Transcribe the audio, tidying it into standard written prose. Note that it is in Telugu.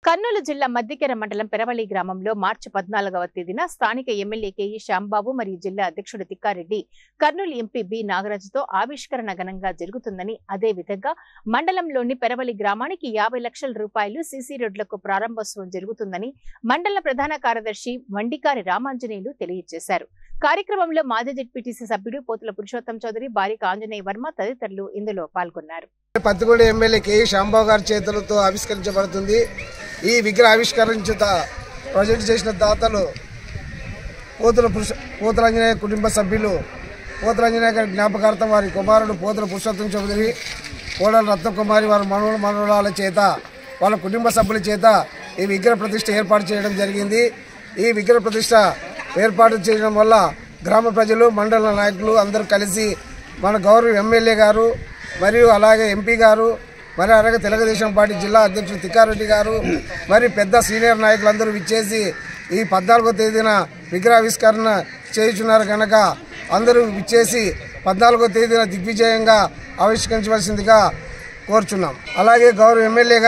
కర్నూలు జిల్లా మద్దికెర మండలం పెరవలి గ్రామంలో మార్చి 14వ తేదీన స్థానిక ఎమ్మెల్యే కేఈ శ్యాంబాబు మరియు జిల్లా అధ్యక్షుడు తిక్కారెడ్డి కర్నూలు ఎంపీ బి నాగరాజుతో ఆవిష్కరణ ఘనంగా జరుగుతుందని, అదే విధంగా మండలంలోని పెరవలి గ్రామానికి 50 లక్షల రూపాయలు సీసీ రోడ్లకు ప్రారంభోత్సవం జరుగుతుందని మండల ప్రధాన కార్యదర్శి వండికారి రామాంజనేయులు తెలియజేశారు. కార్యక్రమంలో మాజీ జెడ్పీటీసీ సభ్యుడు పోతుల పురుషోత్తం చౌదరి, బారిక ఆంజనేయ వర్మ తదితరులు ఇందులో పాల్గొన్నారు. పత్తిగూడ ఎమ్మెల్యే కేఈ శ్యాంబాబు గారి చేతులతో ఆవిష్కరించబడుతుంది. ఈ విగ్రహ ప్రజెంట్ చేసిన దాతలు పోతుల ఆంజనేయ కుటుంబ సభ్యులు, పోతుల ఆంజనేయ గారి జ్ఞాపకార్థం వారి కుమారుడు పోతుల పురుషోత్తం చౌదరి, కోడల రత్నకుమారి వారి మనవరాల చేత, వాళ్ళ కుటుంబ సభ్యుల చేత ఈ విగ్రహ ప్రతిష్ఠ ఏర్పాటు చేయడం జరిగింది. ఈ విగ్రహ ప్రతిష్ఠ ఏర్పాటు చేయడం వల్ల గ్రామ ప్రజలు, మండల నాయకులు అందరూ కలిసి మన గౌరవ ఎమ్మెల్యే గారు మరియు అలాగే ఎంపీ గారు, మరి అలాగే తెలుగుదేశం పార్టీ జిల్లా అధ్యక్షుడు తిక్కారెడ్డి గారు, మరి పెద్ద సీనియర్ నాయకులందరూ విచ్చేసి ఈ 14వ తేదీన విగ్రహావిష్కరణ చేయుచున్నారు కనుక అందరూ విచ్చేసి 14వ తేదీన దిగ్విజయంగా ఆవిష్కరించవలసిందిగా కోరుచున్నాం. అలాగే గౌరవ ఎమ్మెల్యేగా